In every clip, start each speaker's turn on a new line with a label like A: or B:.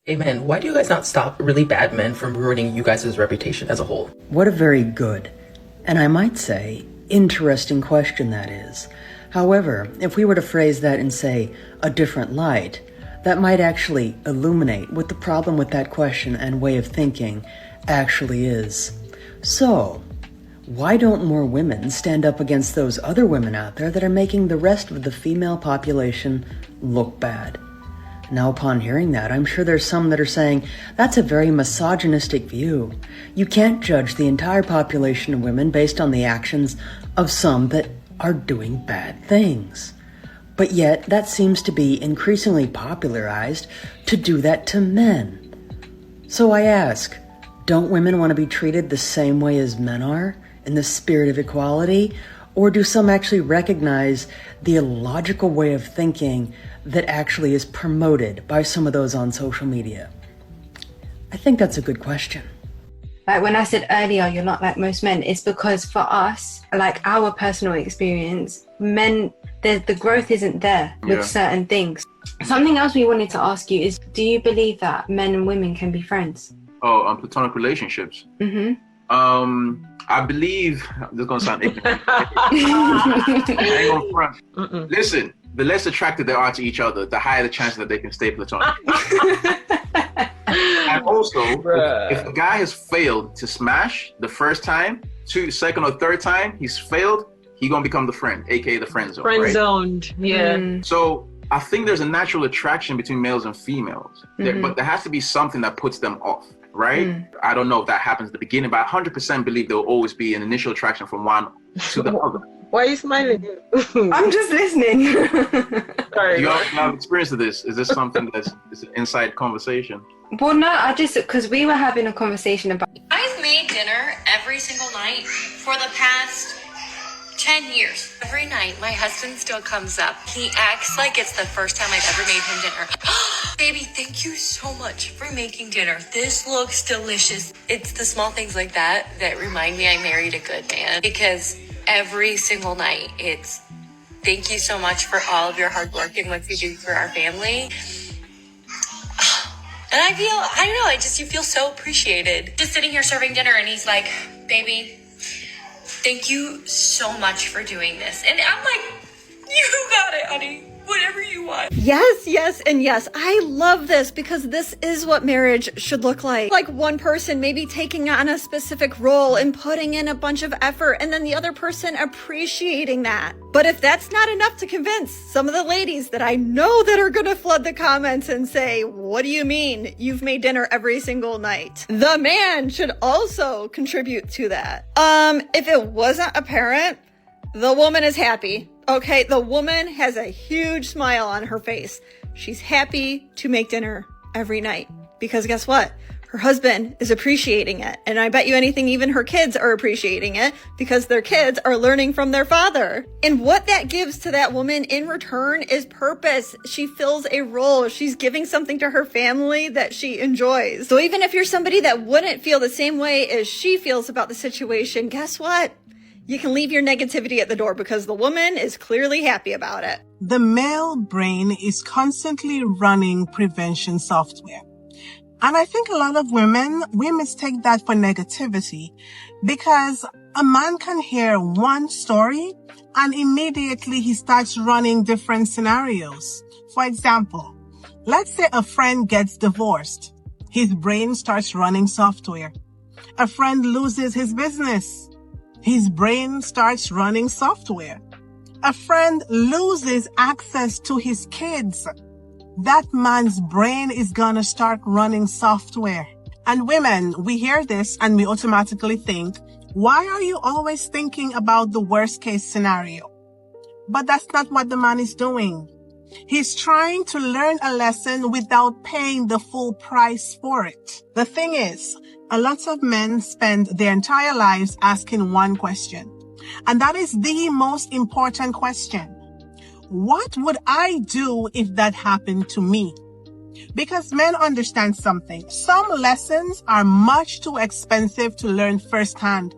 A: Amen. Why do you guys not stop really bad men from ruining you guys' reputation as a whole?
B: What a very good, and I might say, interesting question that is. However, if we were to phrase that in, say, a different light, that might actually illuminate what the problem with that question and way of thinking actually is. So, why don't more women stand up against those other women out there that are making the rest of the female population look bad? Now, upon hearing that, I'm sure there's some that are saying, that's a very misogynistic view. You can't judge the entire population of women based on the actions of some that are doing bad things. But yet, that seems to be increasingly popularized to do that to men. So I ask, don't women want to be treated the same way as men are, in the spirit of equality? Or do some actually recognize the illogical way of thinking that actually is promoted by some of those on social media? I think that's a good question.
C: Like when I said earlier, you're not like most men, it's because for us, like our personal experience, men, the growth isn't there with certain things. Something else we wanted to ask you is, do you believe that men and women can be friends?
D: Oh, on platonic relationships?
C: Mm-hmm.
D: I believe, this is going to sound ignorant. I ain't gonna front. Listen, the less attracted they are to each other, the higher the chance that they can stay platonic. And also, if a guy has failed to smash the first time, second or third time, he's failed, he's going to become the friend, aka the friend zone.
E: Friend zoned, yeah.
D: So I think there's a natural attraction between males and females, but there has to be something that puts them off. Right? I don't know if that happens at the beginning, but I 100% believe there will always be an initial attraction from one to the other.
E: Why are you smiling?
C: I'm just listening.
D: Sorry. You have experience of this? Is this something that's an inside conversation?
C: Well, no, because we were having a conversation about...
F: I've made dinner every single night for the past 10 years. Every night, my husband still comes up. He acts like it's the first time I've ever made him dinner. Baby, thank you so much for making dinner. This looks delicious. It's the small things like that that remind me I married a good man. Because every single night, it's thank you so much for all of your hard work and what you do for our family. And I don't know, you feel so appreciated. Just sitting here serving dinner and he's like, baby, thank you so much for doing this. And I'm like, you got it, honey. Whatever you want.
G: Yes, and yes. I love this because this is what marriage should look like. Like one person maybe taking on a specific role and putting in a bunch of effort, and then the other person appreciating that. But if that's not enough to convince some of the ladies that I know that are going to flood the comments and say, what do you mean you've made dinner every single night? The man should also contribute to that. If it wasn't apparent, the woman is happy. Okay, the woman has a huge smile on her face. She's happy to make dinner every night because guess what? Her husband is appreciating it. And I bet you anything, even her kids are appreciating it because their kids are learning from their father. And what that gives to that woman in return is purpose. She fills a role. She's giving something to her family that she enjoys. So even if you're somebody that wouldn't feel the same way as she feels about the situation, guess what? You can leave your negativity at the door because the woman is clearly happy about it.
H: The male brain is constantly running prevention software. And I think a lot of women, we mistake that for negativity because a man can hear one story and immediately he starts running different scenarios. For example, let's say a friend gets divorced. His brain starts running software. A friend loses his business. His brain starts running software. A friend loses access to his kids. That man's brain is gonna start running software. And women, we hear this and we automatically think, why are you always thinking about the worst case scenario? But that's not what the man is doing. He's trying to learn a lesson without paying the full price for it. The thing is, a lot of men spend their entire lives asking one question, and that is the most important question. What would I do if that happened to me? Because men understand something. Some lessons are much too expensive to learn firsthand.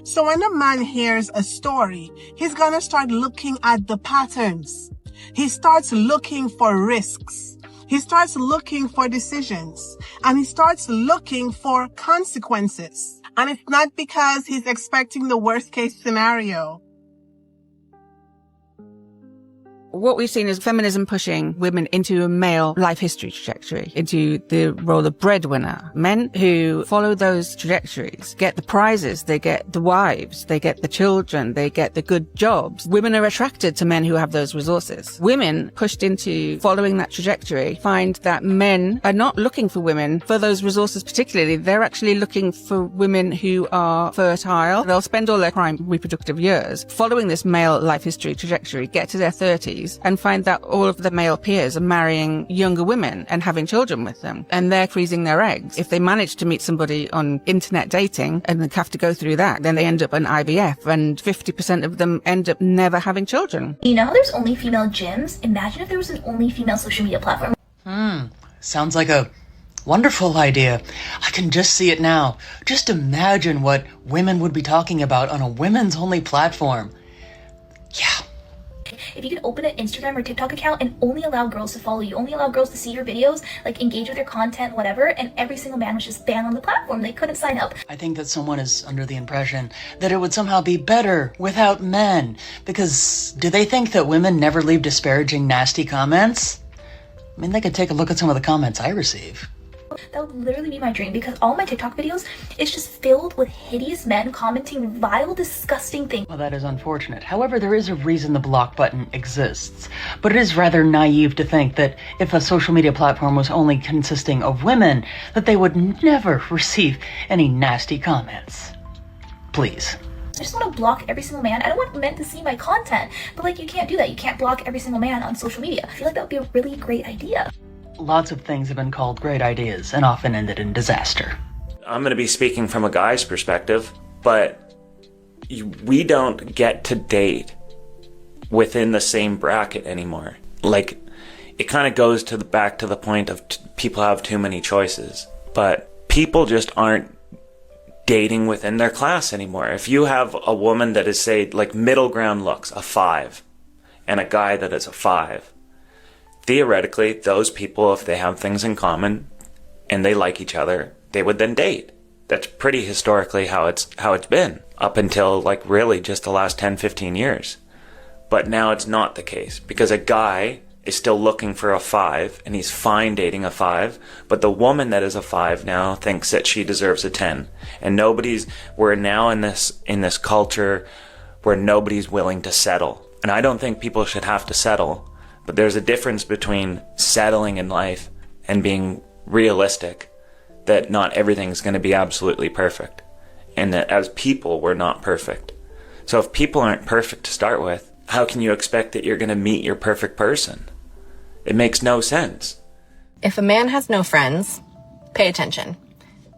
H: So when a man hears a story, he's gonna start looking at the patterns. He starts looking for risks. He starts looking for decisions and he starts looking for consequences. And it's not because he's expecting the worst case scenario.
I: What we've seen is feminism pushing women into a male life history trajectory, into the role of breadwinner. Men who follow those trajectories get the prizes, they get the wives, they get the children, they get the good jobs. Women are attracted to men who have those resources. Women pushed into following that trajectory find that men are not looking for women for those resources particularly. They're actually looking for women who are fertile. They'll spend all their prime reproductive years following this male life history trajectory, get to their 30s, and find that all of the male peers are marrying younger women and having children with them, and they're freezing their eggs. If they manage to meet somebody on internet dating and have to go through that, then they end up on IVF, and 50% of them end up never having children.
J: You know, there's only female gyms. Imagine if there was an only female social media platform.
B: Sounds like a wonderful idea. I can just see it now. Just imagine what women would be talking about on a women's only platform. Yeah.
J: If you could open an Instagram or TikTok account and only allow girls to follow you, only allow girls to see your videos, like engage with your content, whatever, and every single man was just banned on the platform. They couldn't sign up.
B: I think that someone is under the impression that it would somehow be better without men. Because do they think that women never leave disparaging, nasty comments? I mean, they could take a look at some of the comments I receive.
J: That would literally be my dream, because all my TikTok videos is just filled with hideous men commenting vile, disgusting things.
B: Well, that is unfortunate. However, there is a reason the block button exists. But it is rather naive to think that if a social media platform was only consisting of women, that they would never receive any nasty comments. Please.
J: I just want to block every single man. I don't want men to see my content. But like, you can't do that. You can't block every single man on social media. I feel like that would be a really great idea.
B: Lots of things have been called great ideas and often ended in disaster.
K: I'm going to be speaking from a guy's perspective, but we don't get to date within the same bracket anymore. Like, it kind of goes to back to the point of people have too many choices, but people just aren't dating within their class anymore. If you have a woman that is, say, like middle ground looks, a 5, and a guy that is a 5, theoretically, those people, if they have things in common and they like each other, they would then date. That's pretty historically how it's been up until like really just the last 10, 15 years. But now it's not the case, because a guy is still looking for a 5 and he's fine dating a 5, but the woman that is a 5 now thinks that she deserves a 10. And we're now in this culture where nobody's willing to settle. And I don't think people should have to settle. But there's a difference between settling in life and being realistic that not everything's going to be absolutely perfect. And that as people, we're not perfect. So if people aren't perfect to start with, how can you expect that you're going to meet your perfect person? It makes no sense.
F: If a man has no friends, pay attention.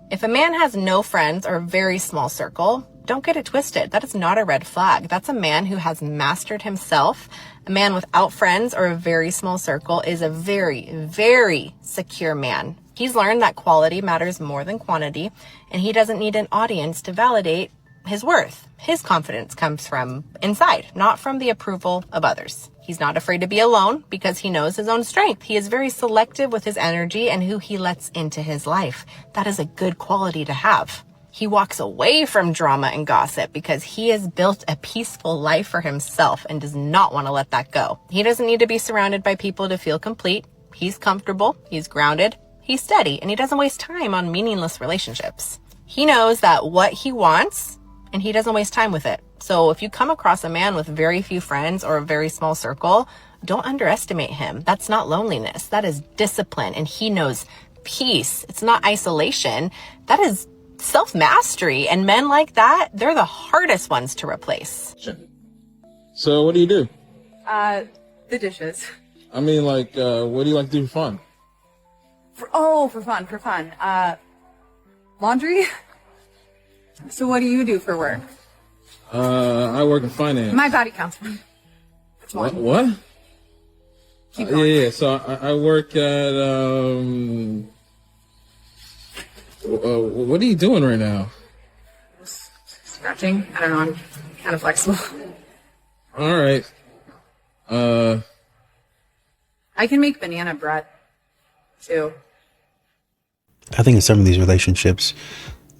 F: If a man has no friends or a very small circle, don't get it twisted. That is not a red flag. That's a man who has mastered himself. A man without friends or a very small circle is a very, very secure man. He's learned that quality matters more than quantity, and he doesn't need an audience to validate his worth. His confidence comes from inside, not from the approval of others. He's not afraid to be alone because he knows his own strength. He is very selective with his energy and who he lets into his life. That is a good quality to have. He walks away from drama and gossip because he has built a peaceful life for himself and does not want to let that go. He doesn't need to be surrounded by people to feel complete. He's comfortable, he's grounded, he's steady, and he doesn't waste time on meaningless relationships. He knows that what he wants, and he doesn't waste time with it. So if you come across a man with very few friends or a very small circle, don't underestimate him. That's not loneliness. That is discipline, and he knows peace. It's not isolation. That is self-mastery, and men like that, they're the hardest ones to replace.
L: So what do you do?
M: The dishes.
L: I mean, like, what do you like to do for fun?
M: For fun. Laundry. So what do you do for work?
L: I work in finance.
M: My body counts.
L: What?
M: Keep going.
L: Yeah, so I work at, what are you doing right now?
M: Scratching. I don't know. I'm kind of flexible.
L: All right.
M: I can make banana bread. too.
N: I think in some of these relationships,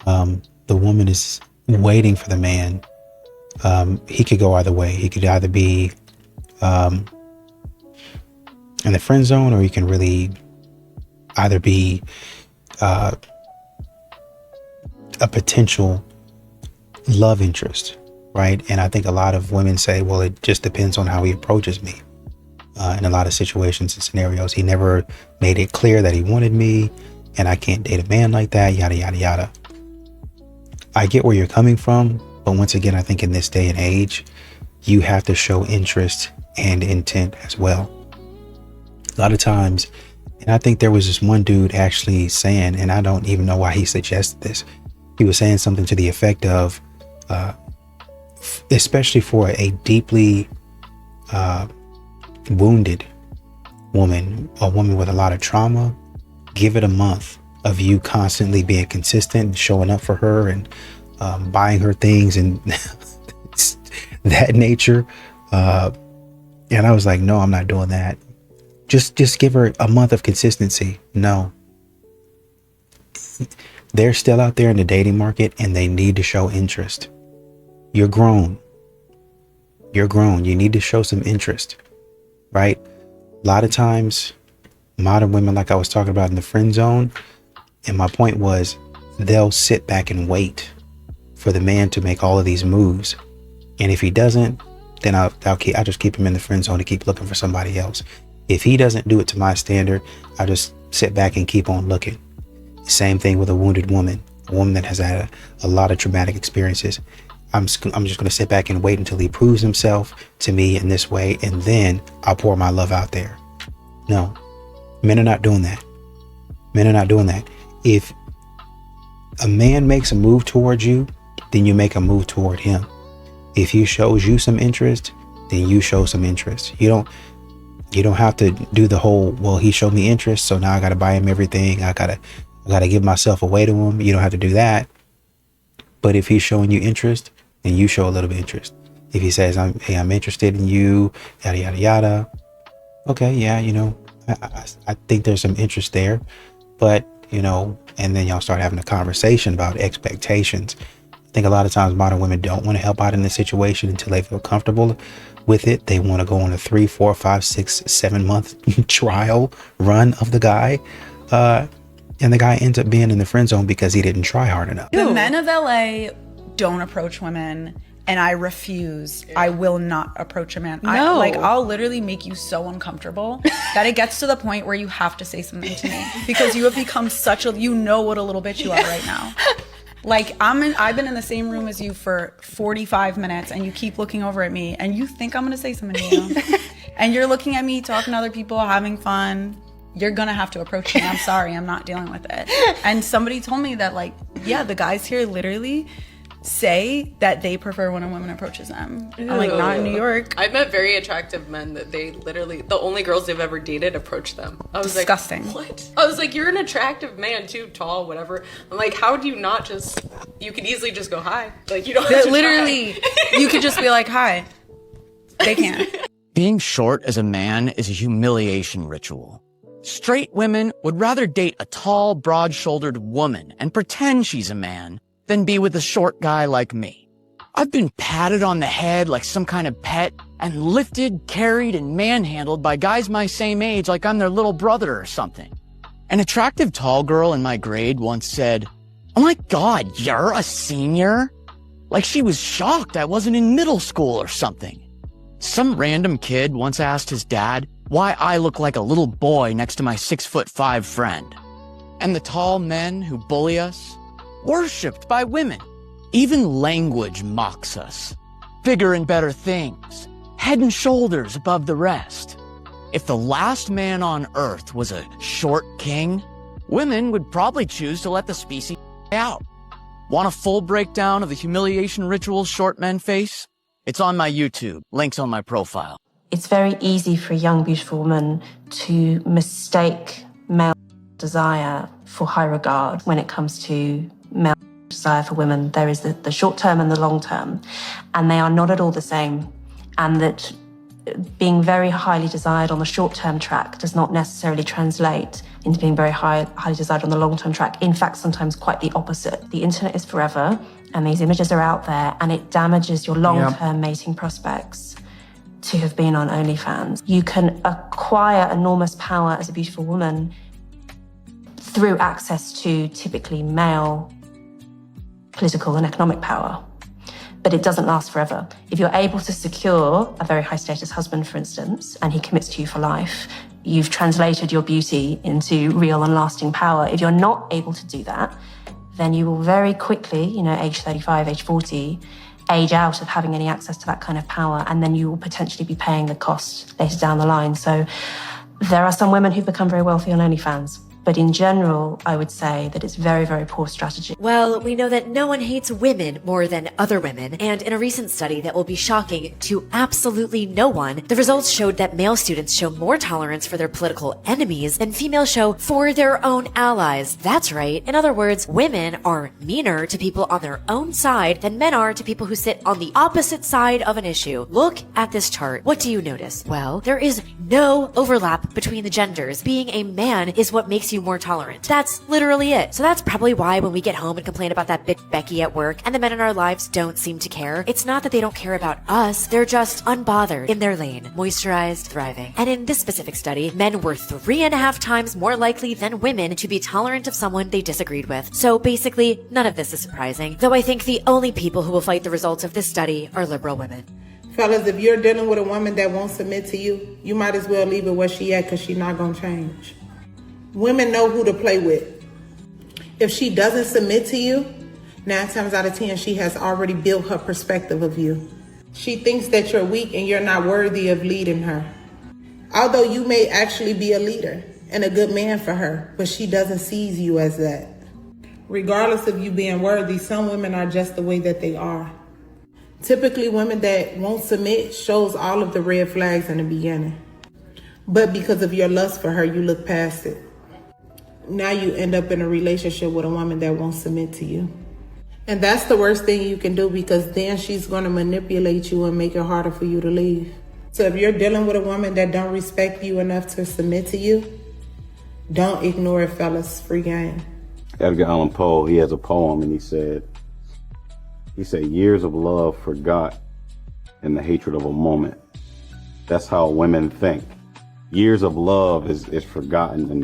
N: the woman is waiting for the man. He could go either way. He could either be in the friend zone, or he can really either be a potential love interest, right? And I think a lot of women say, well, it just depends on how he approaches me. In a lot of situations and scenarios, he never made it clear that he wanted me, and I can't date a man like that, yada, yada, yada. I get where you're coming from, but once again, I think in this day and age, you have to show interest and intent as well. A lot of times, and I think there was this one dude actually saying, and I don't even know why he suggested this, he was saying something to the effect of, especially for a deeply wounded woman, a woman with a lot of trauma, give it a month of you constantly being consistent and showing up for her and buying her things and that nature. And I was like, no, I'm not doing that. Just give her a month of consistency. No. They're still out there in the dating market and they need to show interest. You're grown. You're grown. You need to show some interest, right? A lot of times, modern women, like I was talking about in the friend zone, and my point was, they'll sit back and wait for the man to make all of these moves. And if he doesn't, then I'll just keep him in the friend zone and keep looking for somebody else. If he doesn't do it to my standard, I'll just sit back and keep on looking. Same thing with a wounded woman, a woman that has had a lot of traumatic experiences. I'm just going to sit back and wait until he proves himself to me in this way, and then I'll pour my love out there. No, men are not doing that. Men are not doing that. If a man makes a move towards you, then you make a move toward him. If he shows you some interest, then you show some interest. You don't have to do the whole, well, he showed me interest, so now I got to buy him everything. I got to give myself away to him. You don't have to do that. But if he's showing you interest, then you show a little bit of interest. If he says, I'm interested in you, yada, yada, yada. Okay, yeah, I think there's some interest there. But, and then y'all start having a conversation about expectations. I think a lot of times modern women don't want to help out in the situation until they feel comfortable with it. They want to go on a 3, 4, 5, 6, 7 month trial run of the guy. And the guy ends up being in the friend zone because he didn't try hard enough.
O: The men of LA don't approach women, and I refuse. I will not approach a man.
G: No.
O: I'll literally make you so uncomfortable that it gets to the point where you have to say something to me because you have become what a little bitch you are right now. I've been in the same room as you for 45 minutes and you keep looking over at me and you think I'm going to say something to you. And you're looking at me, talking to other people, having fun. You're going to have to approach me. I'm sorry. I'm not dealing with it. And somebody told me that the guys here literally say that they prefer when a woman approaches them.
E: Ew.
O: I'm like, not in New York.
E: I've met very attractive men that they literally, the only girls they've ever dated approach them. I was
O: disgusting.
E: Like, what? I was like, you're an attractive man too, tall, whatever. I'm like, how do you not you could easily just go hi. Like, you don't have to
O: literally,
E: try.
O: You could just be like, hi. They can't.
P: Being short as a man is a humiliation ritual. Straight women would rather date a tall, broad-shouldered woman and pretend she's a man than be with a short guy like me. I've been patted on the head like some kind of pet and lifted, carried, and manhandled by guys my same age like I'm their little brother or something. An attractive tall girl in my grade once said, "Oh my God, you're a senior?" Like she was shocked I wasn't in middle school or something. Some random kid once asked his dad why I look like a little boy next to my 6'5" friend. And the tall men who bully us, worshipped by women. Even language mocks us. Bigger and better things, head and shoulders above the rest. If the last man on Earth was a short king, women would probably choose to let the species out. Want a full breakdown of the humiliation rituals short men face? It's on my YouTube. Links on my profile.
Q: It's very easy for a young, beautiful woman to mistake male desire for high regard when it comes to male desire for women. There is the short term and the long term, and they are not at all the same. And that being very highly desired on the short term track does not necessarily translate into being very highly desired on the long-term track. In fact, sometimes quite the opposite. The internet is forever, and these images are out there, and it damages your long-term mating prospects to have been on OnlyFans. You can acquire enormous power as a beautiful woman through access to typically male political and economic power. But it doesn't last forever. If you're able to secure a very high status husband, for instance, and he commits to you for life, you've translated your beauty into real and lasting power. If you're not able to do that, then you will very quickly, age 35, age 40, age out of having any access to that kind of power, and then you will potentially be paying the cost later down the line. So there are some women who've become very wealthy on OnlyFans. But in general, I would say that it's very, very poor strategy.
R: Well, we know that no one hates women more than other women, and in a recent study that will be shocking to absolutely no one, the results showed that male students show more tolerance for their political enemies than females show for their own allies. That's right. In other words, women are meaner to people on their own side than men are to people who sit on the opposite side of an issue. Look at this chart. What do you notice? Well, there is no overlap between the genders. Being a man is what makes you more tolerant. That's literally it. So that's probably why when we get home and complain about that bitch Becky at work and the men in our lives don't seem to care, it's not that they don't care about us, they're just unbothered in their lane, moisturized, thriving. And in this specific study, men were 3.5 times more likely than women to be tolerant of someone they disagreed with. So basically, none of this is surprising, though I think the only people who will fight the results of this study are liberal women.
S: Fellas, if you're dealing with a woman that won't submit to you, you might as well leave it where she at, because she's not going to change. Women know who to play with. If she doesn't submit to you, 9 times out of 10, she has already built her perspective of you. She thinks that you're weak and you're not worthy of leading her. Although you may actually be a leader and a good man for her, but she doesn't see you as that. Regardless of you being worthy, some women are just the way that they are. Typically, women that won't submit shows all of the red flags in the beginning. But because of your lust for her, you look past it. Now you end up in a relationship with a woman that won't submit to you. And that's the worst thing you can do, because then she's going to manipulate you and make it harder for you to leave. So if you're dealing with a woman that don't respect you enough to submit to you, don't ignore it, fellas. Free game.
T: Edgar Allan Poe, he has a poem, and he said, years of love forgot in the hatred of a moment. That's how women think. Years of love is forgotten in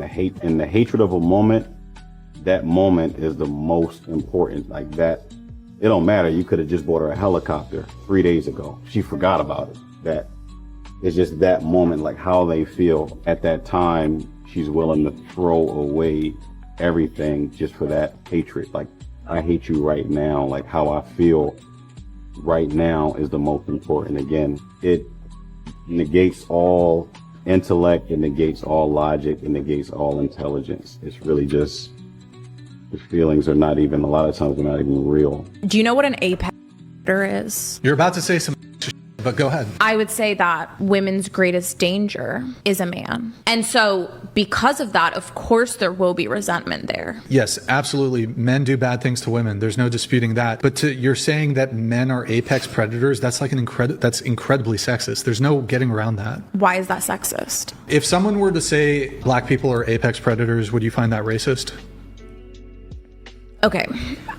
T: the hatred of a moment. That moment is the most important. Like that, it don't matter. You could have just bought her a helicopter 3 days ago. She forgot about it. That it's just that moment, like how they feel at that time. She's willing to throw away everything just for that hatred. Like, I hate you right now. Like how I feel right now is the most important. Again, it negates all intellect, it negates all logic, it negates all intelligence. It's really just, the feelings are not even, a lot of times they're not even real.
U: Do you know what an apex predator is?
V: You're about to say some but go ahead.
U: I would say that women's greatest danger is a man. And so because of that, of course, there will be resentment there.
V: Yes, absolutely. Men do bad things to women. There's no disputing that. But you're saying that men are apex predators? That's like that's incredibly sexist. There's no getting around that.
U: Why is that sexist?
V: If someone were to say black people are apex predators, would you find that racist?
U: Okay.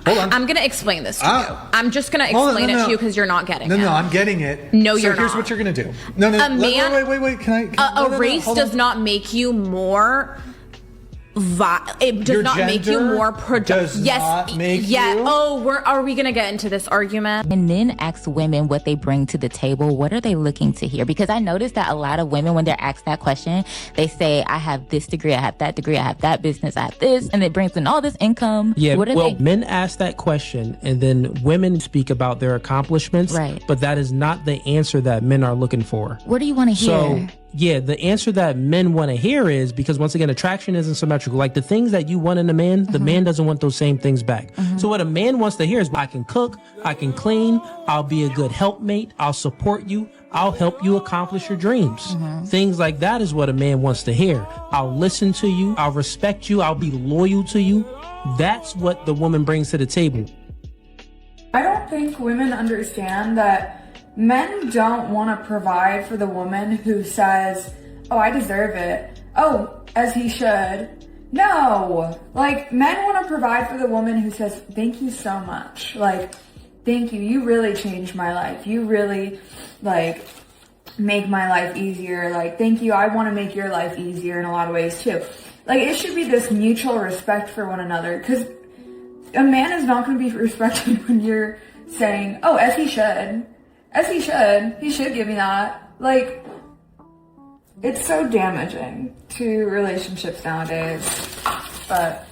V: Hold on.
U: I'm going to explain this to you. I'm just going to explain it to you because you're not getting it.
V: No, I'm getting it.
U: No, you're not.
V: So here's what you're going to do. No. Wait. Can I?
U: A race does not make you more... It does not make you more productive.
V: Not make you?
U: Are we gonna get into this argument?
W: And then ask women what they bring to the table. What are they looking to hear? Because I noticed that a lot of women, when they're asked that question, they say, I have this degree, I have that degree, I have that business, I have this, and it brings in all this income.
X: Yeah, men ask that question, and then women speak about their accomplishments,
W: right?
X: But that is not the answer that men are looking for.
W: What do you want to hear?
X: So, yeah, the answer that men want to hear is, because once again, attraction isn't symmetrical. Like the things that you want in a man, the man doesn't want those same things back. So what a man wants to hear is, I can cook, I can clean, I'll be a good helpmate, I'll support you, I'll help you accomplish your dreams. Things like that is what a man wants to hear. I'll listen to you, I'll respect you, I'll be loyal to you. That's what the woman brings to the table.
Y: I don't think women understand that men don't want to provide for the woman who says, oh, I deserve it. Oh, as he should. No. Like, men want to provide for the woman who says, thank you so much. Like, thank you. You really changed my life. You really, like, make my life easier. Like, thank you. I want to make your life easier in a lot of ways, too. Like, it should be this mutual respect for one another. Because a man is not going to be respected when you're saying, oh, as he should. As he should. He should give me that. Like, it's so damaging to relationships nowadays. But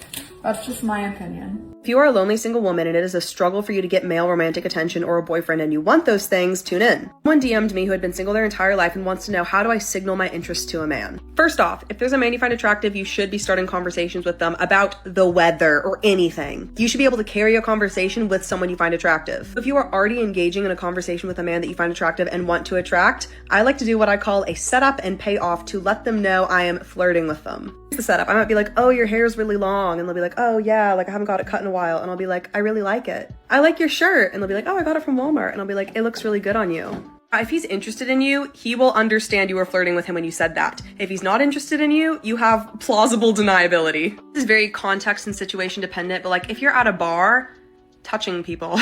Y: that's just my opinion.
A: If you are a lonely single woman and it is a struggle for you to get male romantic attention or a boyfriend and you want those things, tune in. Someone DM'd me who had been single their entire life and wants to know, how do I signal my interest to a man? First off, if there's a man you find attractive, you should be starting conversations with them about the weather or anything. You should be able to carry a conversation with someone you find attractive. If you are already engaging in a conversation with a man that you find attractive and want to attract, I like to do what I call a setup and payoff to let them know I am flirting with them. Here's the setup. I might be like, oh, your hair's really long. And they'll be like, oh yeah, like I haven't got it cut in a while. And I'll be like, I really like it. I like your shirt. And they'll be like, oh, I got it from Walmart. And I'll be like, it looks really good on you. If he's interested in you, he will understand you were flirting with him when you said that. If he's not interested in you, you have plausible deniability. This is very context and situation dependent, but like if you're at a bar, touching people.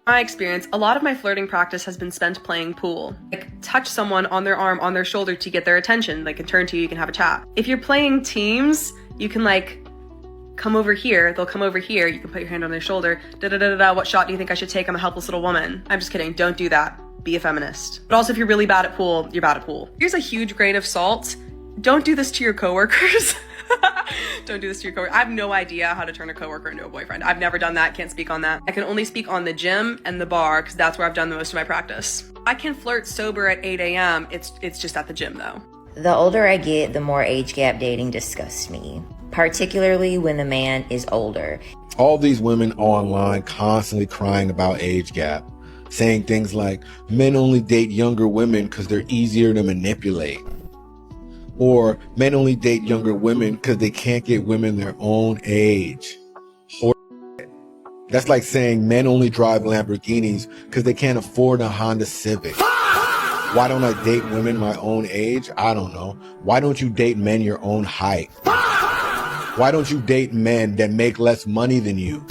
A: My experience, a lot of my flirting practice has been spent playing pool. Like touch someone on their arm, on their shoulder to get their attention. They can turn to you, you can have a chat. If you're playing teams, you can like come over here, they'll come over here, you can put your hand on their shoulder, da-da-da-da-da, what shot do you think I should take? I'm a helpless little woman. I'm just kidding, don't do that. Be a feminist. But also if you're really bad at pool, you're bad at pool. Here's a huge grain of salt. Don't do this to your coworkers. Don't do this to your coworker. I have no idea how to turn a coworker into a boyfriend. I've never done that, can't speak on that. I can only speak on the gym and the bar because that's where I've done the most of my practice. I can flirt sober at 8 a.m. It's just at the gym though.
C: The older I get, the more age gap dating disgusts me, particularly when the man is older.
D: All these women online constantly crying about age gap, saying things like, men only date younger women because they're easier to manipulate. Or men only date younger women because they can't get women their own age. Or that's like saying men only drive Lamborghinis because they can't afford a Honda Civic. Why don't I date women my own age? I don't know. Why don't you date men your own height? Why don't you date men that make less money than you?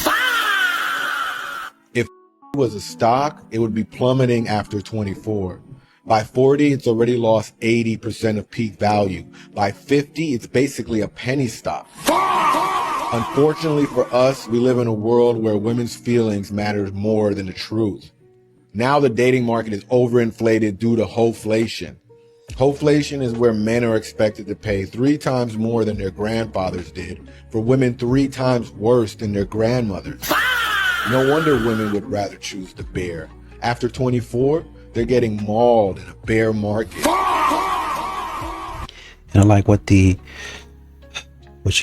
D: If was a stock, it would be plummeting after 24. By 40, it's already lost 80% of peak value. By 50, it's basically a penny stock. Unfortunately for us, we live in a world where women's feelings matter more than the truth. Now the dating market is overinflated due to hoflation. Hoflation is where men are expected to pay 3 times more than their grandfathers did for women 3 times worse than their grandmothers. No wonder women would rather choose the bear. After 24, they're getting mauled in a bear market.
N: And I like what she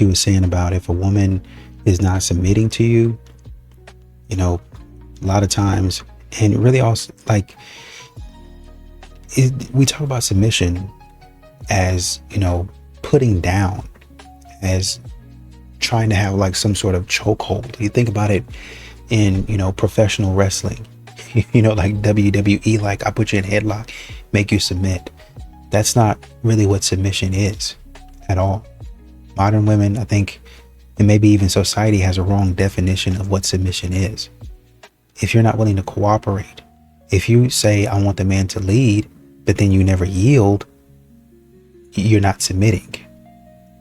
N: was saying about if a woman is not submitting to you, you know, a lot of times, and really also like, we talk about submission as, you know, putting down, as trying to have like some sort of chokehold. You think about it in, you know, professional wrestling. You know, like WWE, like I put you in a headlock, make you submit. That's not really what submission is at all. Modern women, I think, and maybe even society has a wrong definition of what submission is. If you're not willing to cooperate, if you say, I want the man to lead, but then you never yield, you're not submitting.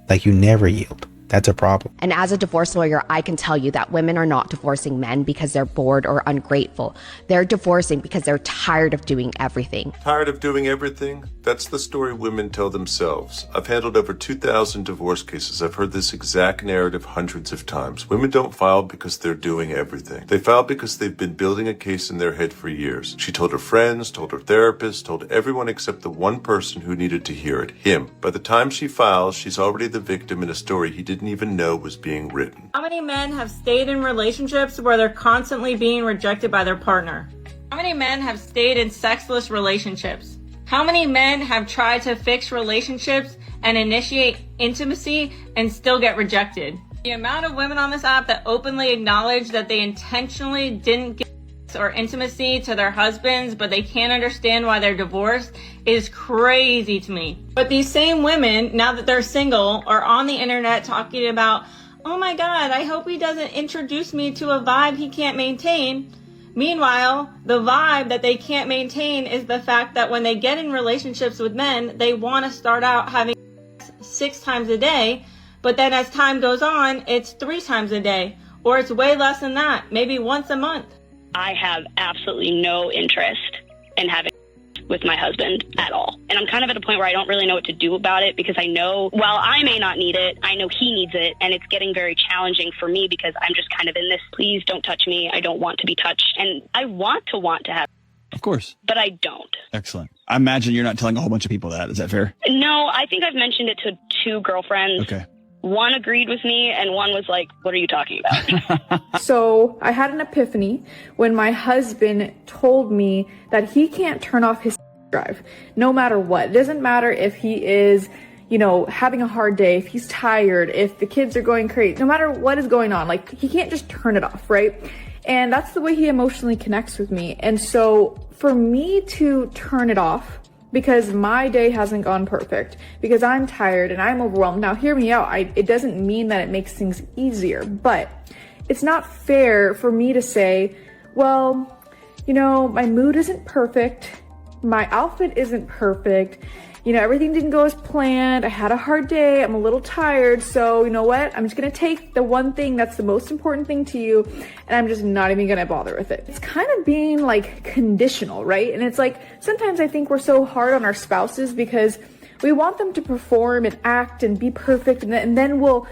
N: Like you never yield. That's a problem.
H: And as a divorce lawyer, I can tell you that women are not divorcing men because they're bored or ungrateful. They're divorcing because they're tired of doing everything.
I: Tired of doing everything? That's the story women tell themselves. I've handled over 2,000 divorce cases. I've heard this exact narrative hundreds of times. Women don't file because they're doing everything. They file because they've been building a case in their head for years. She told her friends, told her therapist, told everyone except the one person who needed to hear it, him. By the time she files, she's already the victim in a story he didn't even know was being written.
Z: How many men have stayed in relationships where they're constantly being rejected by their partner? How many men have stayed in sexless relationships? How many men have tried to fix relationships and initiate intimacy and still get rejected? The amount of women on this app that openly acknowledge that they intentionally didn't get or intimacy to their husbands, but they can't understand why they're divorced is crazy to me. But these same women, now that they're single, are on the internet talking about, oh my God, I hope he doesn't introduce me to a vibe he can't maintain. Meanwhile, the vibe that they can't maintain is the fact that when they get in relationships with men, they want to start out having 6 times a day, but then as time goes on, it's 3 times a day, or it's way less than that, maybe once a month.
B: I have absolutely no interest in having with my husband at all. And I'm kind of at a point where I don't really know what to do about it, because I know while I may not need it, I know he needs it. And it's getting very challenging for me because I'm just kind of in this, please don't touch me. I don't want to be touched. And I want to have,
F: Of course.
B: but I don't.
F: Excellent. I imagine you're not telling a whole bunch of people that. Is that fair?
B: No, I think I've mentioned it to 2 girlfriends.
F: Okay.
B: One agreed with me and one was like, what are you talking about?
Y: So I had an epiphany when my husband told me that he can't turn off his drive no matter what. It doesn't matter if he is, having a hard day, if he's tired, if the kids are going crazy, no matter what is going on, like he can't just turn it off, right? And that's the way he emotionally connects with me. And so for me to turn it off, because my day hasn't gone perfect, because I'm tired and I'm overwhelmed. Now, hear me out. It doesn't mean that it makes things easier, but it's not fair for me to say, well, my mood isn't perfect. My outfit isn't perfect. Everything didn't go as planned. I had a hard day. I'm a little tired. So you know what? I'm just going to take the one thing that's the most important thing to you, and I'm just not even going to bother with it. It's kind of being like conditional, right? And it's like, sometimes I think we're so hard on our spouses because we want them to perform and act and be perfect. And then we'll,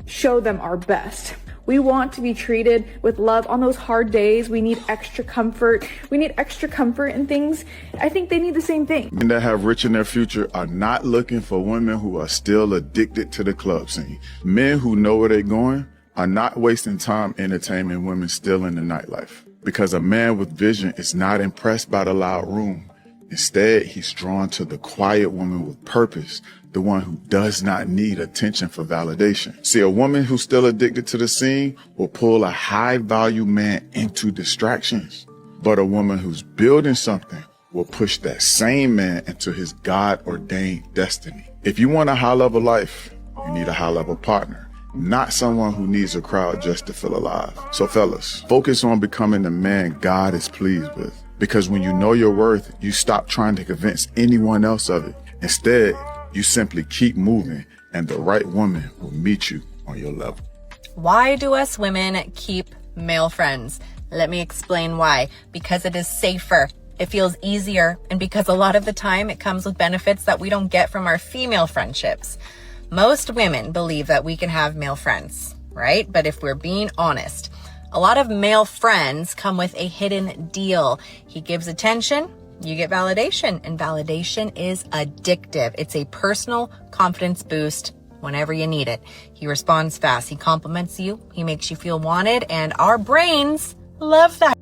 Y: show them our best. We want to be treated with love on those hard days. We need extra comfort. We need extra comfort in things. I think they need the same thing.
J: Men that have rich in their future are not looking for women who are still addicted to the club scene. Men who know where they're going are not wasting time entertaining women still in the nightlife. Because a man with vision is not impressed by the loud room. Instead, he's drawn to the quiet woman with purpose, the one who does not need attention for validation. See, a woman who's still addicted to the scene will pull a high-value man into distractions. But a woman who's building something will push that same man into his God-ordained destiny. If you want a high-level life, you need a high-level partner, not someone who needs a crowd just to feel alive. So fellas, focus on becoming the man God is pleased with. Because when you know your worth, you stop trying to convince anyone else of it. Instead, you simply keep moving, and the right woman will meet you on your level.
K: Why do us women keep male friends? Let me explain why. Because it is safer. It feels easier. And because a lot of the time it comes with benefits that we don't get from our female friendships. Most women believe that we can have male friends, right? But if we're being honest, a lot of male friends come with a hidden deal. He gives attention, you get validation, and validation is addictive. It's a personal confidence boost whenever you need it. He responds fast. He compliments you. He makes you feel wanted, and our brains love that.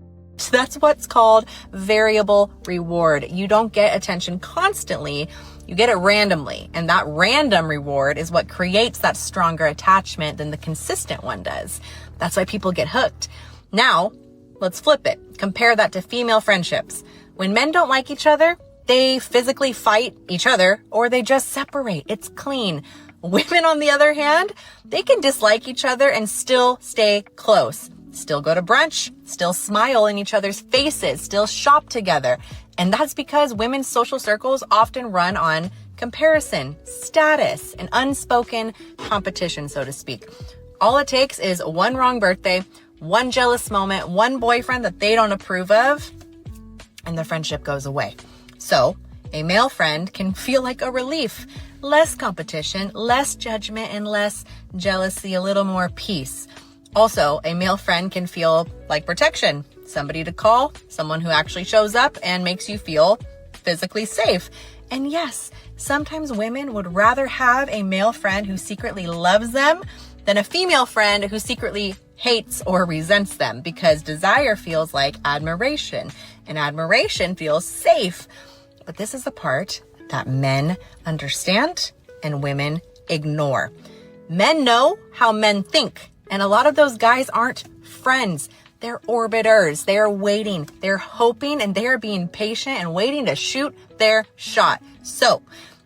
K: That's what's called variable reward. You don't get attention constantly. You get it randomly, and that random reward is what creates that stronger attachment than the consistent one does. That's why people get hooked. Now, let's flip it. Compare that to female friendships. When men don't like each other, they physically fight each other or they just separate. It's clean. Women, on the other hand, they can dislike each other and still stay close. Still go to brunch, still smile in each other's faces, still shop together. And that's because women's social circles often run on comparison, status, and unspoken competition, so to speak. All it takes is one wrong birthday, one jealous moment, one boyfriend that they don't approve of, and the friendship goes away. So a male friend can feel like a relief. Less competition, less judgment, and less jealousy, a little more peace. Also, a male friend can feel like protection. Somebody to call, someone who actually shows up and makes you feel physically safe. And yes, sometimes women would rather have a male friend who secretly loves them than a female friend who secretly hates or resents them, because desire feels like admiration and admiration feels safe. But this is the part that men understand and women ignore. Men know how men think, and a lot of those guys aren't friends. They're orbiters. They are waiting. They're hoping, and they are being patient and waiting to shoot their shot. So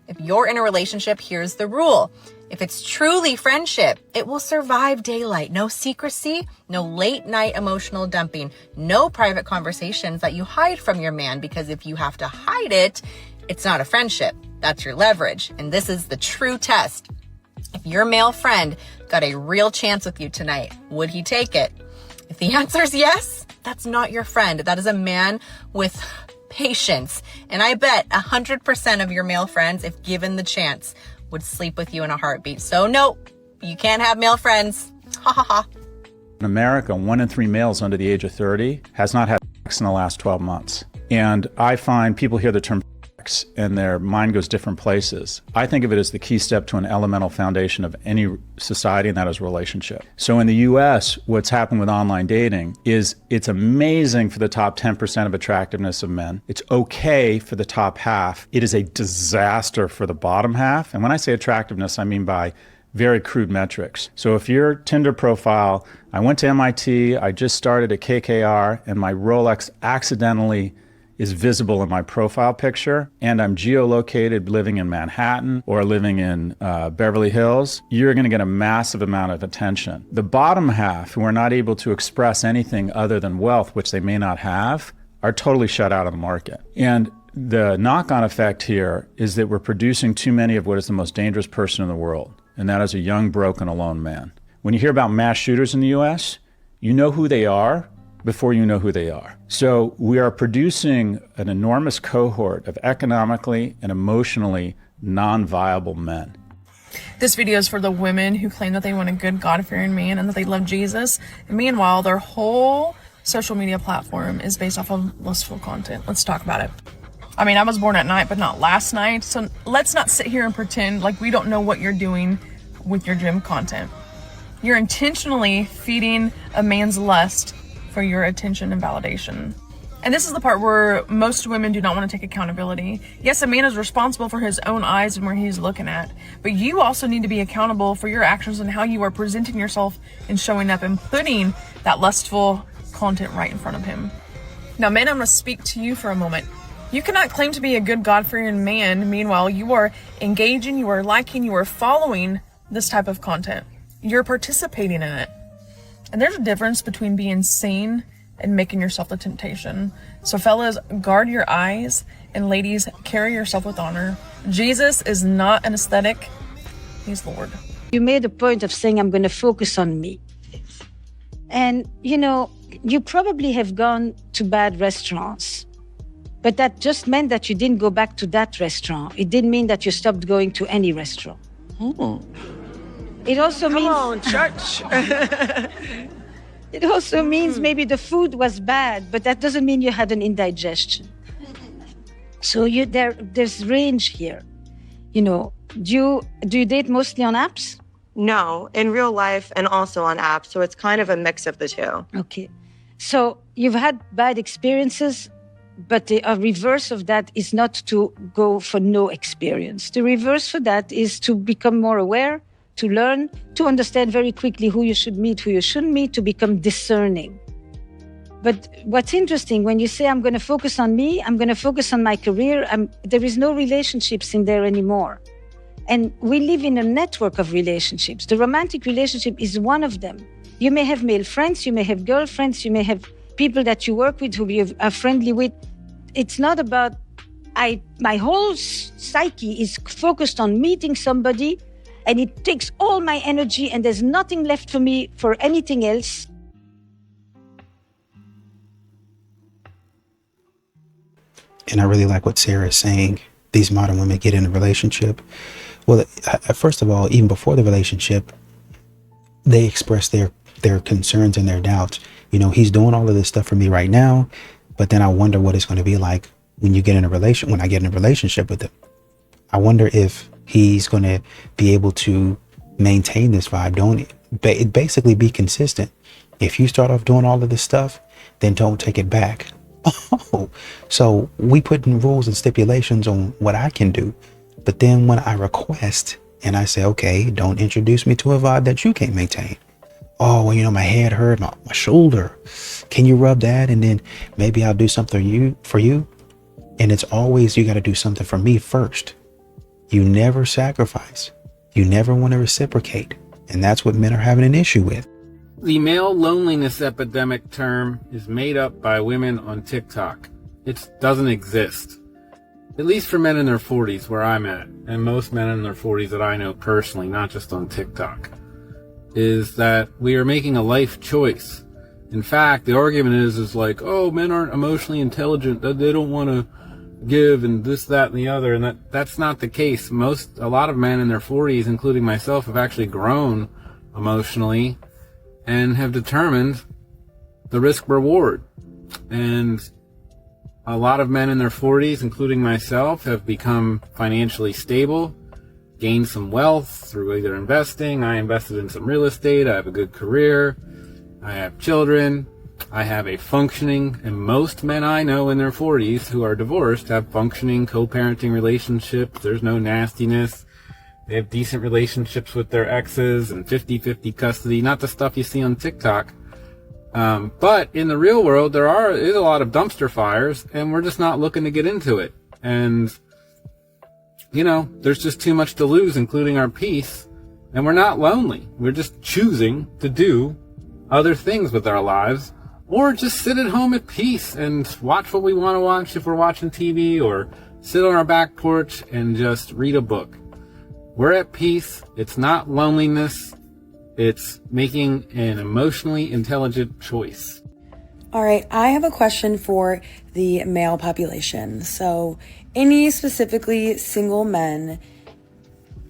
K: if you're in a relationship, here's the rule. If it's truly friendship, it will survive daylight. No secrecy, no late night emotional dumping, no private conversations that you hide from your man, because if you have to hide it, it's not a friendship. That's your leverage. And this is the true test. If your male friend got a real chance with you tonight, would he take it? If the answer is yes, that's not your friend. That is a man with patience. And I bet 100% of your male friends, if given the chance, would sleep with you in a heartbeat. So no, you can't have male friends. Ha ha ha.
E: In America, 1 in 3 males under the age of 30 has not had sex in the last 12 months. And I find people hear the term sex and their mind goes different places. I think of it as the key step to an elemental foundation of any society, and that is relationship. So in the US, what's happened with online dating is it's amazing for the top 10% of attractiveness of men. It's okay for the top half. It is a disaster for the bottom half. And when I say attractiveness, I mean by very crude metrics. So if your Tinder profile, I went to MIT, I just started at KKR, and my Rolex accidentally is visible in my profile picture, and I'm geolocated living in Manhattan or living in Beverly Hills, you're going to get a massive amount of attention. The bottom half, who are not able to express anything other than wealth, which they may not have, are totally shut out of the market. And the knock-on effect here is that we're producing too many of what is the most dangerous person in the world, and that is a young, broken, alone man. When you hear about mass shooters in the US, you know who they are before you know who they are. So we are producing an enormous cohort of economically and emotionally non-viable men.
G: This video is for the women who claim that they want a good God-fearing man and that they love Jesus. And meanwhile, their whole social media platform is based off of lustful content. Let's talk about it. I mean, I was born at night, but not last night. So let's not sit here and pretend like we don't know what you're doing with your gym content. You're intentionally feeding a man's lust for your attention and validation. And this is the part where most women do not want to take accountability. Yes, a man is responsible for his own eyes and where he's looking at, but you also need to be accountable for your actions and how you are presenting yourself and showing up and putting that lustful content right in front of him. Now, men, I'm going to speak to you for a moment. You cannot claim to be a good God-fearing man. Meanwhile, you are engaging, you are liking, you are following this type of content. You're participating in it. And there's a difference between being seen and making yourself the temptation. So fellas, guard your eyes, and ladies, carry yourself with honor. Jesus is not an aesthetic, he's Lord.
L: You made a point of saying, I'm going to focus on me. And, you know, you probably have gone to bad restaurants, but that just meant that you didn't go back to that restaurant. It didn't mean that you stopped going to any restaurant. It also means... Come on, church. It also means maybe the food was bad, but that doesn't mean you had an indigestion. So there's range here. You know, do you date mostly on apps?
M: No, in real life and also on apps. So it's kind of a mix of the two.
L: Okay. So you've had bad experiences, but the reverse of that is not to go for no experience. The reverse for that is to become more aware, to learn, to understand very quickly who you should meet, who you shouldn't meet, to become discerning. But what's interesting, when you say, I'm going to focus on me, I'm going to focus on my career, there is no relationships in there anymore. And we live in a network of relationships. The romantic relationship is one of them. You may have male friends, you may have girlfriends, you may have people that you work with who you are friendly with. It's not about, my whole psyche is focused on meeting somebody, and it takes all my energy, and there's nothing left for me for anything else.
N: And I really like what Sarah is saying. These modern women get in a relationship. Well, first of all, even before the relationship, they express their concerns and their doubts. You know, he's doing all of this stuff for me right now, but then I wonder what it's going to be like when I get in a relationship with him. I wonder if he's going to be able to maintain this vibe. Basically be consistent. If you start off doing all of this stuff, then don't take it back. Oh, so we put in rules and stipulations on what I can do. But then when I request and I say, okay, don't introduce me to a vibe that you can't maintain. Oh, well, you know, my head hurt, my shoulder. Can you rub that? And then maybe I'll do something for you. And it's always, you got to do something for me first. You never sacrifice. You never want to reciprocate. And that's what men are having an issue with.
O: The male loneliness epidemic term is made up by women on TikTok. It doesn't exist. At least for men in their 40s, where I'm at, and most men in their 40s that I know personally, not just on TikTok, is that we are making a life choice. In fact, the argument is like, oh, men aren't emotionally intelligent, that they don't want to give, and this, that, and the other, and that's not the case. A lot of men in their 40s, including myself, have actually grown emotionally and have determined the risk reward. And a lot of men in their 40s, including myself, have become financially stable, gained some wealth through either investing. I invested in some real estate. I have a good career. I have children. I have a functioning, and most men I know in their 40s who are divorced have functioning co-parenting relationships. There's no nastiness. They have decent relationships with their exes and 50-50 custody, not the stuff you see on TikTok. But in the real world, there is a lot of dumpster fires, and we're just not looking to get into it. And, you know, there's just too much to lose, including our peace. And we're not lonely. We're just choosing to do other things with our lives, or just sit at home at peace and watch what we want to watch if we're watching TV, or sit on our back porch and just read a book. We're at peace. It's not loneliness. It's making an emotionally intelligent choice.
A: All right, I have a question for the male population. So, any specifically single men,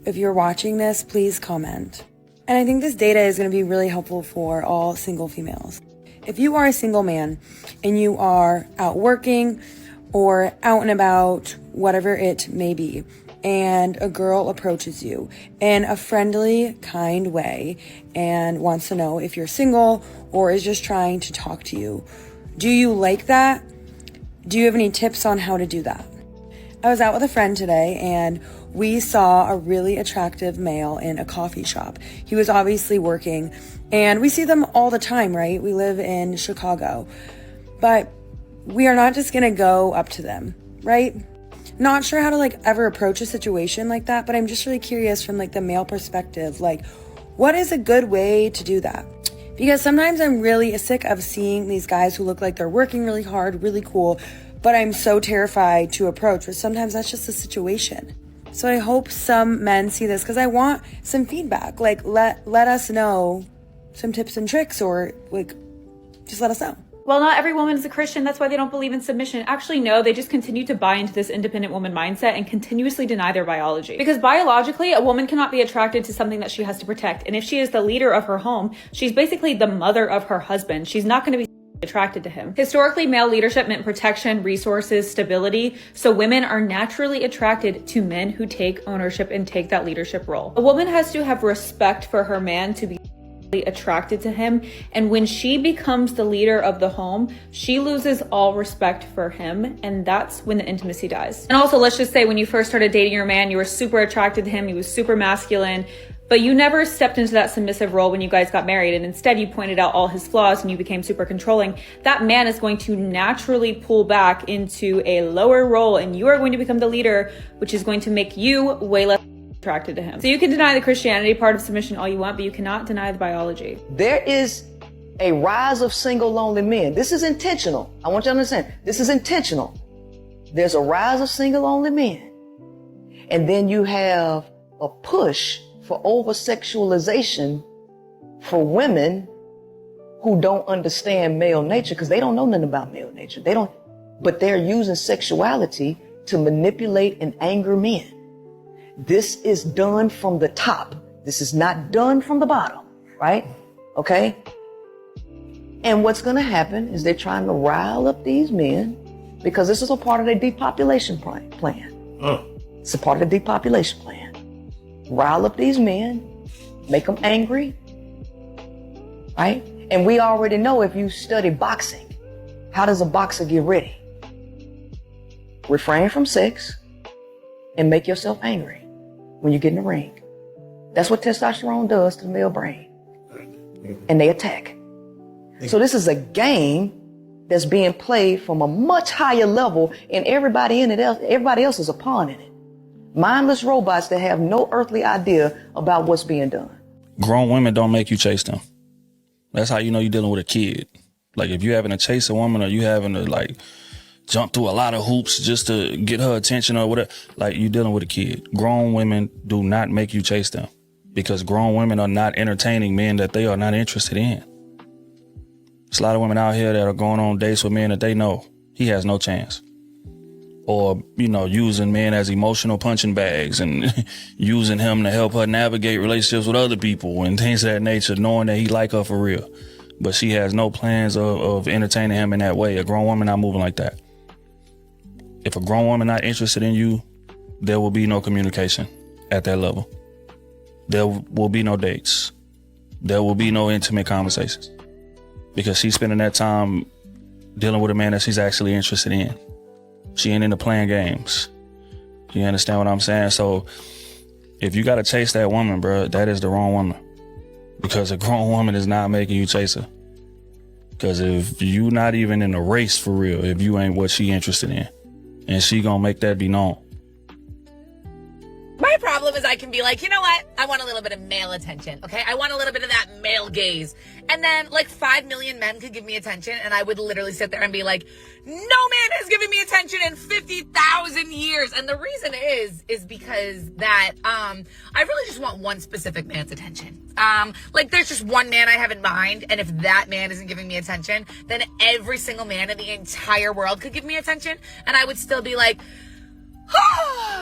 A: if you're watching this, please comment. And I think this data is going to be really helpful for all single females. If you are a single man and you are out working or out and about, whatever it may be, and a girl approaches you in a friendly, kind way and wants to know if you're single or is just trying to talk to you, do you like that? Do you have any tips on how to do that? I was out with a friend today and we saw a really attractive male in a coffee shop. He was obviously working, and we see them all the time, right? We live in Chicago, but we are not just gonna go up to them, right? Not sure how to ever approach a situation like that, but I'm just really curious from the male perspective, what is a good way to do that? Because sometimes I'm really sick of seeing these guys who look like they're working really hard, really cool, but I'm so terrified to approach, but sometimes that's just the situation. So I hope some men see this, because I want some feedback. Let us know some tips and tricks, or just let us know.
P: Well, not every woman is a Christian. That's why they don't believe in submission. Actually, no, they just continue to buy into this independent woman mindset and continuously deny their biology. Because biologically, a woman cannot be attracted to something that she has to protect. And if she is the leader of her home, she's basically the mother of her husband. She's not going to be attracted to him. Historically, male leadership meant protection, resources, stability. So women are naturally attracted to men who take ownership and take that leadership role. A woman has to have respect for her man to be attracted to him, and when she becomes the leader of the home, she loses all respect for him, and that's when the intimacy dies. And also, let's just say when you first started dating your man, you were super attracted to him, he was super masculine, but you never stepped into that submissive role when you guys got married, and instead you pointed out all his flaws and you became super controlling. That man is going to naturally pull back into a lower role, and you are going to become the leader, which is going to make you way less attracted to him. So you can deny the Christianity part of submission all you want, but you cannot deny the biology.
Q: There is a rise of single lonely men. This is intentional. I want you to understand, this is intentional. There's a rise of single lonely men. And then you have a push for over-sexualization for women who don't understand male nature, because they don't know nothing about male nature. But they're using sexuality to manipulate and anger men. This is done from the top. This is not done from the bottom, right? Okay? And what's going to happen is they're trying to rile up these men, because this is a part of their depopulation plan. It's a part of the depopulation plan. Rile up these men, make them angry, right? And we already know, if you study boxing, how does a boxer get ready? Refrain from sex and make yourself angry when you get in the ring. That's what testosterone does to the male brain. and they attack. So this is a game that's being played from a much higher level, and everybody else is a pawn in it. Mindless robots that have no earthly idea about what's being done.
R: Grown women don't make you chase them. That's how you know you're dealing with a kid. Like if you're having to chase a woman, or you having to like jump through a lot of hoops just to get her attention or whatever, like you're dealing with a kid. Grown women do not make you chase them, because grown women are not entertaining men that they are not interested in. There's a lot of women out here that are going on dates with men that they know he has no chance. Or, you know, using men as emotional punching bags and using him to help her navigate relationships with other people and things of that nature, knowing that he like her for real. But she has no plans of entertaining him in that way. A grown woman not moving like that. If a grown woman not interested in you, there will be no communication at that level. There will be no dates. There will be no intimate conversations. Because she's spending that time dealing with a man that she's actually interested in. She ain't into playing games. You understand what I'm saying? So if you got to chase that woman, bro, that is the wrong woman. Because a grown woman is not making you chase her. Because if you not even in a race for real, if you ain't what she interested in, and she gonna make that be known.
S: My problem is I can be like, you know what? I want a little bit of male attention, okay? I want a little bit of that male gaze. And then like 5 million men could give me attention, and I would literally sit there and be like, no man has given me attention in 50,000 years. And the reason is because that I really just want one specific man's attention. Like there's just one man I have in mind, and if that man isn't giving me attention, then every single man in the entire world could give me attention, and I would still be like,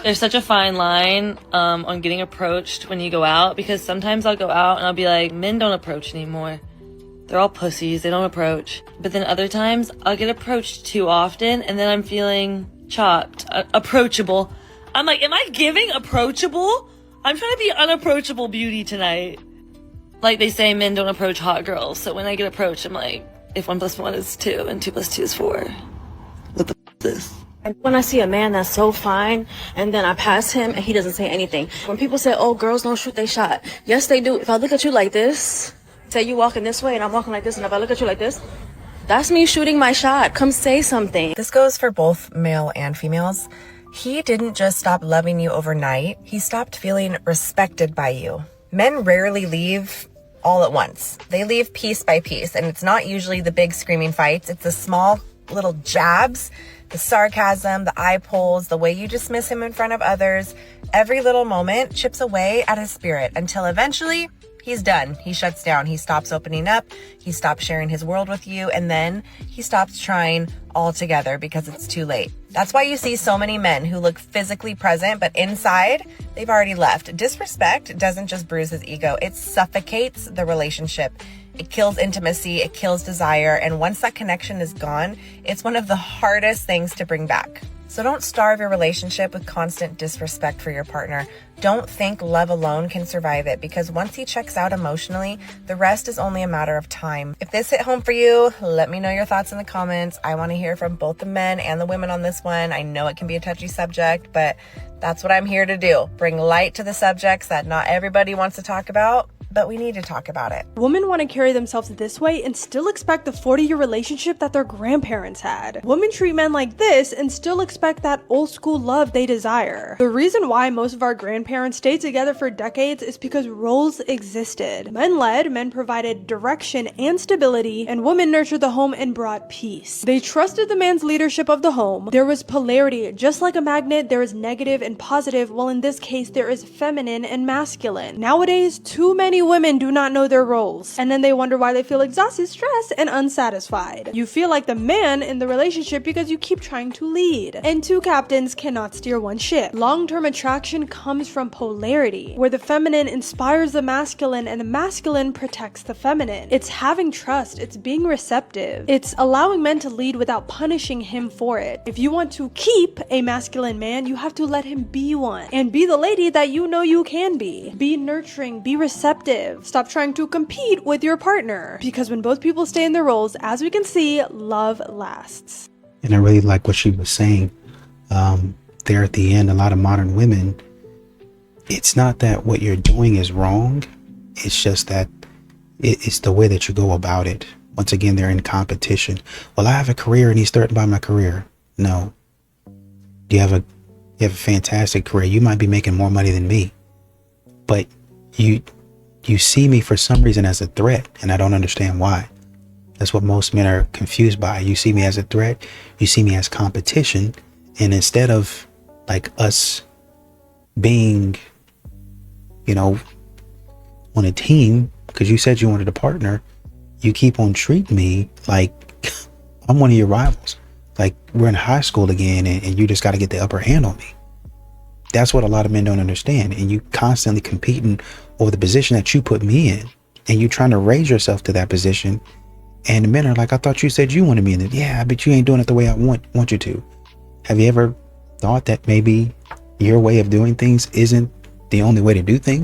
T: there's such a fine line on getting approached when you go out, because sometimes I'll go out and I'll be like, men don't approach anymore. They're all pussies. They don't approach. But then other times I'll get approached too often, and then I'm feeling chopped, approachable. I'm like, am I giving approachable? I'm trying to be unapproachable beauty tonight. Like they say, men don't approach hot girls. So when I get approached, I'm like, if 1 + 1 is 2 and 2 + 2 is 4. What the f is this?
U: And when I see a man that's so fine, and then I pass him and he doesn't say anything. When people say, oh, girls don't shoot they shot. Yes, they do. If I look at you like this, say you walking this way and I'm walking like this, and if I look at you like this, that's me shooting my shot. Come say something.
K: This goes for both male and females. He didn't just stop loving you overnight. He stopped feeling respected by you. Men rarely leave all at once. They leave piece by piece, and it's not usually the big screaming fights. It's the small little jabs, the sarcasm, the eye pulls, the way you dismiss him in front of others. Every little moment chips away at his spirit until eventually he's done. He shuts down. He stops opening up. He stops sharing his world with you. And then he stops trying altogether because it's too late. That's why you see so many men who look physically present, but inside they've already left. Disrespect doesn't just bruise his ego. It suffocates the relationship. It kills intimacy, it kills desire, and once that connection is gone, it's one of the hardest things to bring back. So don't starve your relationship with constant disrespect for your partner. Don't think love alone can survive it, because once he checks out emotionally, the rest is only a matter of time. If this hit home for you, let me know your thoughts in the comments. I want to hear from both the men and the women on this one. I know it can be a touchy subject, but that's what I'm here to do. Bring light to the subjects that not everybody wants to talk about, but we need to talk about it.
V: Women want to carry themselves this way and still expect the 40-year relationship that their grandparents had. Women treat men like this and still expect that old school love they desire. The reason why most of our grandparents stayed together for decades is because roles existed. Men led, men provided direction and stability, and women nurtured the home and brought peace. They trusted the man's leadership of the home. There was polarity. Just like a magnet, there is negative and positive, while in this case there is feminine and masculine. Nowadays, too many women do not know their roles, and then they wonder why they feel exhausted, stressed, and unsatisfied. You feel like the man in the relationship because you keep trying to lead, and two captains cannot steer one ship. Long-term attraction comes from polarity, where the feminine inspires the masculine and the masculine protects the feminine. It's having trust, it's being receptive, it's allowing men to lead without punishing him for it. If you want to keep a masculine man, you have to let him be one, and be the lady that you know you can be. Be nurturing, be receptive. Stop trying to compete with your partner, because when both people stay in their roles, as we can see, love lasts.
N: And I really like what she was saying there at the end. A lot of modern women, it's not that what you're doing is wrong. It's just that It's the way that you go about it. Once again, they're in competition. Well, I have a career and he's threatened by my career. No. You have a fantastic career. You might be making more money than me, but you see me for some reason as a threat, and I don't understand why. That's what most men are confused by. You see me as a threat, you see me as competition, and instead of like us being, you know, on a team, because you said you wanted a partner, you keep on treating me like I'm one of your rivals. Like we're in high school again, and you just got to get the upper hand on me. That's what a lot of men don't understand. And you constantly competing over the position that you put me in, and you trying to raise yourself to that position. And the men are like, I thought you said you wanted me in it. Yeah, but you ain't doing it the way I want you to. Have you ever thought that maybe your way of doing things isn't the only way to do things?